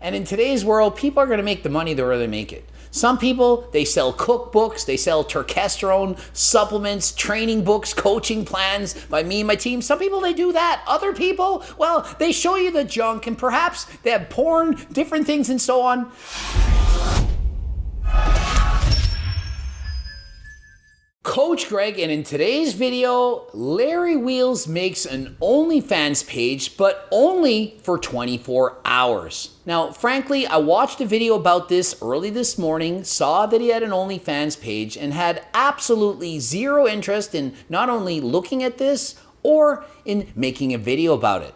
And in today's world, people are going to make the money the way they make it. Some people, they sell cookbooks, they sell testosterone supplements, training books, coaching plans by me and my team. Some people, they do that. Other people, well, they show you the junk and perhaps they have porn, different things and so on. Coach Greg, and in today's video, Larry Wheels makes an OnlyFans page, but only for 24 hours. Now, frankly, I watched a video about this early this morning, saw that he had an OnlyFans page, and had absolutely zero interest in not only looking at this, or in making a video about it.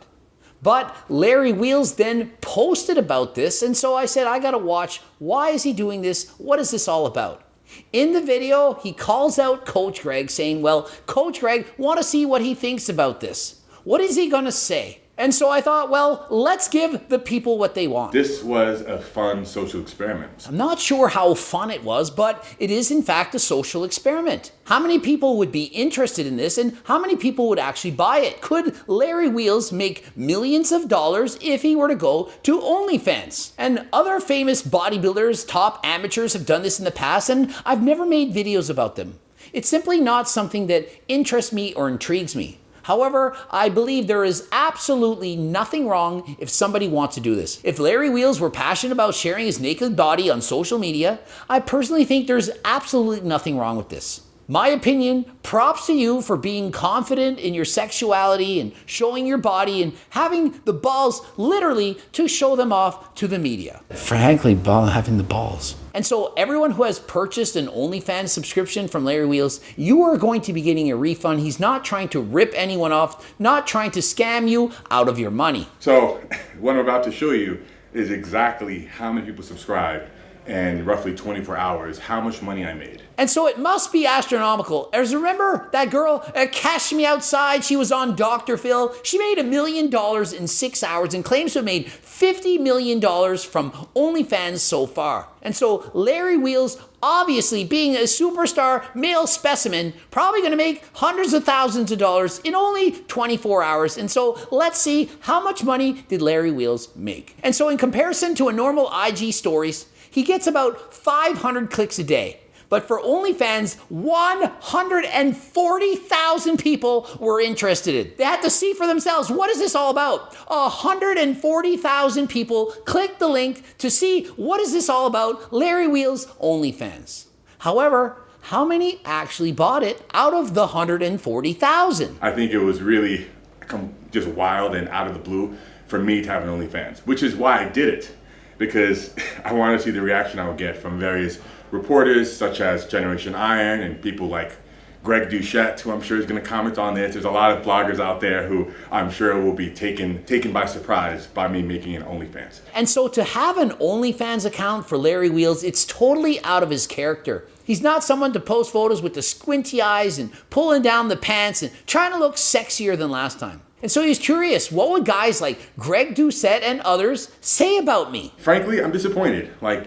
But Larry Wheels then posted about this, and so I said, I gotta watch, why is he doing this? What is this all about? In the video, he calls out Coach Greg saying, well, Coach Greg, want to see what he thinks about this. What is he going to say? And so I thought, well, let's give the people what they want. This was a fun social experiment. I'm not sure how fun it was, but it is in fact a social experiment. How many people would be interested in this and how many people would actually buy it? Could Larry Wheels make millions of dollars if he were to go to OnlyFans? And other famous bodybuilders, top amateurs have done this in the past, and I've never made videos about them. It's simply not something that interests me or intrigues me. However, I believe there is absolutely nothing wrong if somebody wants to do this. If Larry Wheels were passionate about sharing his naked body on social media, I personally think there's absolutely nothing wrong with this. My opinion, props to you for being confident in your sexuality and showing your body and having the balls literally to show them off to the media. Frankly, having the balls. And so everyone who has purchased an OnlyFans subscription from Larry Wheels, you are going to be getting a refund. He's not trying to rip anyone off, not trying to scam you out of your money. So what I'm about to show you is exactly how many people subscribed and roughly 24 hours, how much money I made. And so it must be astronomical. As remember that girl Cash Me Outside, she was on Dr. Phil. She made $1 million in 6 hours and claims to have made $50 million from OnlyFans so far. And so Larry Wheels, obviously being a superstar male specimen, probably gonna make hundreds of thousands of dollars in only 24 hours. And so let's see, how much money did Larry Wheels make? And so in comparison to a normal IG stories, he gets about 500 clicks a day. But for OnlyFans, 140,000 people were interested in. They had to see for themselves, what is this all about? 140,000 people clicked the link to see what is this all about, Larry Wheels OnlyFans. However, how many actually bought it out of the 140,000? I think it was really just wild and out of the blue for me to have an OnlyFans, which is why I did it. Because I wanted to see the reaction I would get from various reporters such as Generation Iron and people like Greg Doucette, who I'm sure is going to comment on this. There's a lot of bloggers out there who I'm sure will be taken by surprise by me making an OnlyFans. And so to have an OnlyFans account for Larry Wheels, it's totally out of his character. He's not someone to post photos with the squinty eyes and pulling down the pants and trying to look sexier than last time. And so he's curious, what would guys like Greg Doucette and others say about me? Frankly, I'm disappointed. I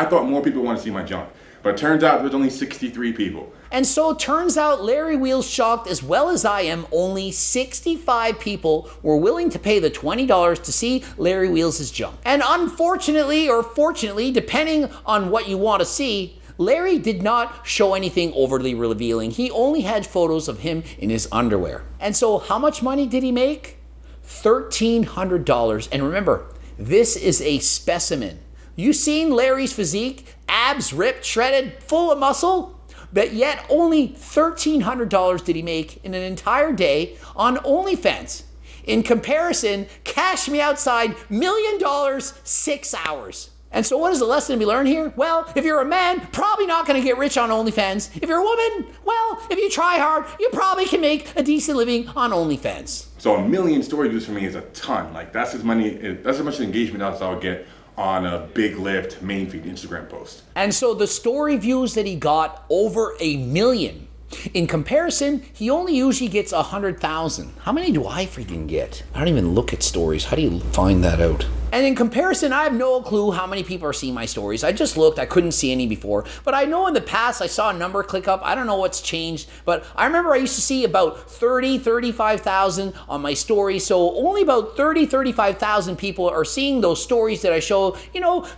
thought more people want to see my junk, but it turns out there's only 63 people. And so it turns out Larry Wheels shocked as well as I am, only 65 people were willing to pay the $20 to see Larry Wheels' junk. And unfortunately, or fortunately, depending on what you want to see, Larry did not show anything overly revealing. He only had photos of him in his underwear. And so how much money did he make? $1,300. And remember, this is a specimen. You seen Larry's physique? Abs ripped, shredded, full of muscle? But yet only $1,300 did he make in an entire day on OnlyFans. In comparison, Cash Me Outside, $1 million, 6 hours. And so what is the lesson to be learned here? Well, if you're a man, probably not going to get rich on OnlyFans. If you're a woman, well, if you try hard, you probably can make a decent living on OnlyFans. So 1 million story views for me is a ton. That's as much engagement as I would get on a big lift main feed Instagram post. And so the story views that he got over 1 million. In comparison, he only usually gets 100,000. How many do I freaking get? I don't even look at stories. How do you find that out? And in comparison, I have no clue how many people are seeing my stories. I just looked, I couldn't see any before. But I know in the past I saw a number click up. I don't know what's changed, but I remember I used to see about 35,000 on my stories. So only about 35,000 people are seeing those stories that I show,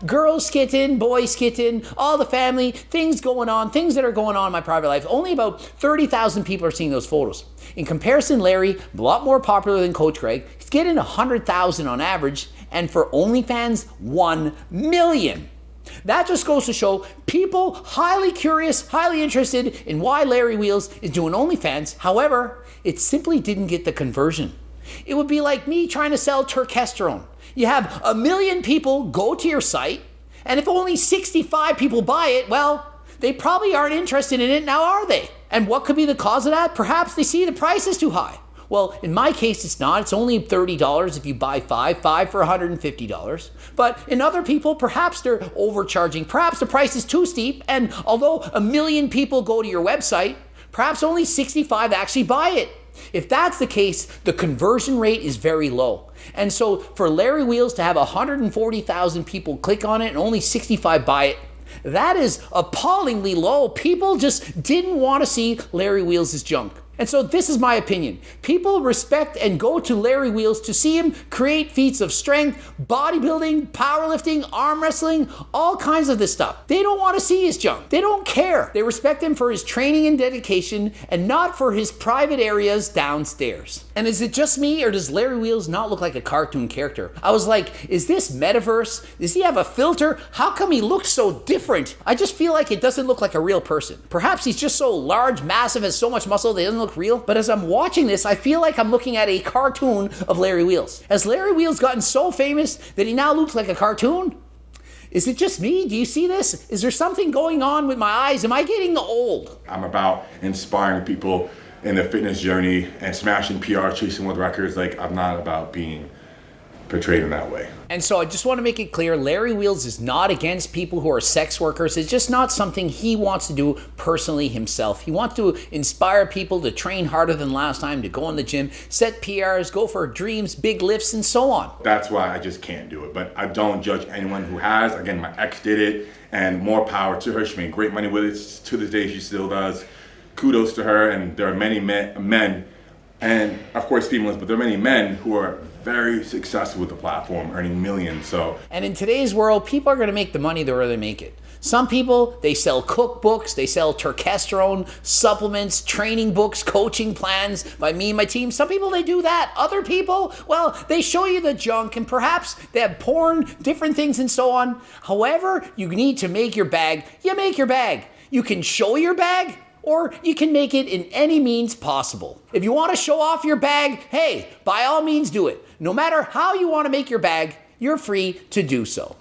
girls skitting, boys skitting, all the family, things going on, things that are going on in my private life. Only about 30,000 people are seeing those photos. In comparison, Larry, a lot more popular than Coach Greg. He's getting 100,000 on average, and for OnlyFans, 1 million. That just goes to show people highly curious, highly interested in why Larry Wheels is doing OnlyFans. However, it simply didn't get the conversion. It would be like me trying to sell testosterone. You have 1 million people go to your site, and if only 65 people buy it, well, they probably aren't interested in it now, are they? And what could be the cause of that? Perhaps they see the price is too high. Well, in my case, it's not. It's only $30 if you buy five for $150. But in other people, perhaps they're overcharging. Perhaps the price is too steep. And although 1 million people go to your website, perhaps only 65 actually buy it. If that's the case, the conversion rate is very low. And so for Larry Wheels to have 140,000 people click on it and only 65 buy it, that is appallingly low. People just didn't want to see Larry Wheels' junk. And so this is my opinion. People respect and go to Larry Wheels to see him create feats of strength, bodybuilding, powerlifting, arm wrestling, all kinds of this stuff. They don't want to see his junk. They don't care. They respect him for his training and dedication and not for his private areas downstairs. And is it just me, or does Larry Wheels not look like a cartoon character? I was like, is this metaverse? Does he have a filter? How come he looks so different? I just feel like it doesn't look like a real person. Perhaps he's just so large, massive, has so much muscle that he doesn't look real. But as I'm watching this, I feel like I'm looking at a cartoon of Larry Wheels. Has Larry Wheels gotten so famous that he now looks like a cartoon? Is it just me? Do you see this? Is there something going on with my eyes? Am I getting old? I'm about inspiring people in the fitness journey and smashing PR, chasing world records. I'm not about being portrayed in that way. And so I just want to make it clear, Larry Wheels is not against people who are sex workers. It's just not something he wants to do personally himself. He wants to inspire people to train harder than last time, to go in the gym, set PRs, go for dreams, big lifts, and so on. That's why I just can't do it. But I don't judge anyone who has. Again, my ex did it, and more power to her. She made great money with it. To this day, she still does. Kudos to her. And there are many men, and of course females, but there are many men who are very successful with the platform, earning millions. And in today's world, people are going to make the money the way they make it. Some people, they sell cookbooks, they sell testosterone, supplements, training books, coaching plans by me and my team. Some people, they do that. Other people, well, they show you the junk, and perhaps they have porn, different things and so on. However, you need to make your bag, you make your bag. You can show your bag, or you can make it in any means possible. If you want to show off your bag, hey, by all means do it. No matter how you want to make your bag, you're free to do so.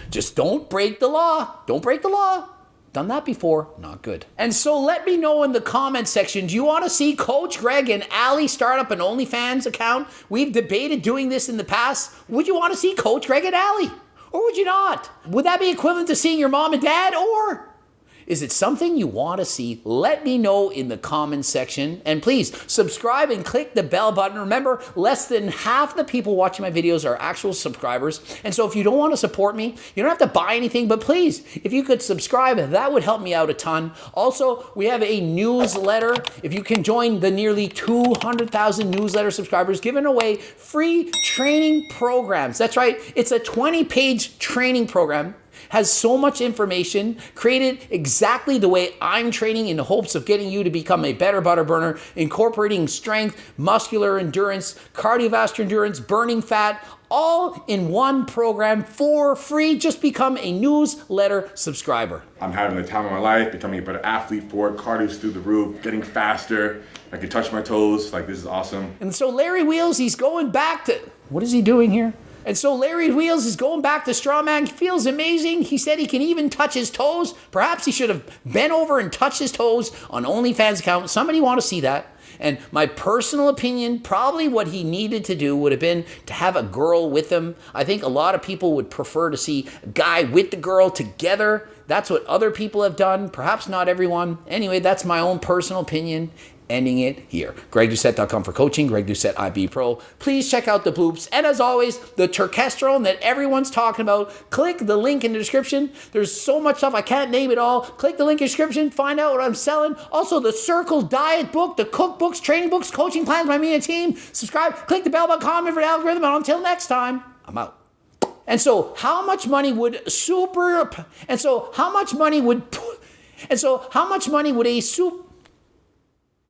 Just don't break the law. Don't break the law. Done that before, not good. And so let me know in the comment section, do you want to see Coach Greg and Ali start up an OnlyFans account? We've debated doing this in the past. Would you want to see Coach Greg and Ali? Or would you not? Would that be equivalent to seeing your mom and dad? Or is it something you want to see? Let me know in the comments section. And please subscribe and click the bell button. Remember, less than half the people watching my videos are actual subscribers. And so if you don't want to support me, you don't have to buy anything, but please, if you could subscribe, that would help me out a ton. Also, we have a newsletter. If you can join the nearly 200,000 newsletter subscribers, giving away free training programs. That's right. It's a 20-page training program. Has so much information created exactly the way I'm training in the hopes of getting you to become a better butter burner, incorporating strength, muscular endurance, cardiovascular endurance, burning fat, all in one program for free. Just become a newsletter subscriber. I'm having the time of my life, becoming a better athlete for it. Cardio's through the roof, getting faster. I can touch my toes. This is awesome. And so Larry Wheels, he's going back to, what is he doing here? And so Larry Wheels is going back to strongman. He feels amazing. He said he can even touch his toes. Perhaps he should have bent over and touched his toes on OnlyFans account. Somebody want to see that. And my personal opinion, probably what he needed to do would have been to have a girl with him. I think a lot of people would prefer to see a guy with the girl together. That's what other people have done. Perhaps not everyone. Anyway, that's my own personal opinion. ending it here. GregDoucette.com for coaching. Greg Doucette, IB Pro. Please check out the bloops. And as always, the turkesterone that everyone's talking about. Click the link in the description. There's so much stuff, I can't name it all. Click the link in the description. Find out what I'm selling. Also, the Circle Diet book, the cookbooks, training books, coaching plans by me and team. Subscribe. Click the bell button, comment for the algorithm. And until next time, I'm out. And so how much money would a super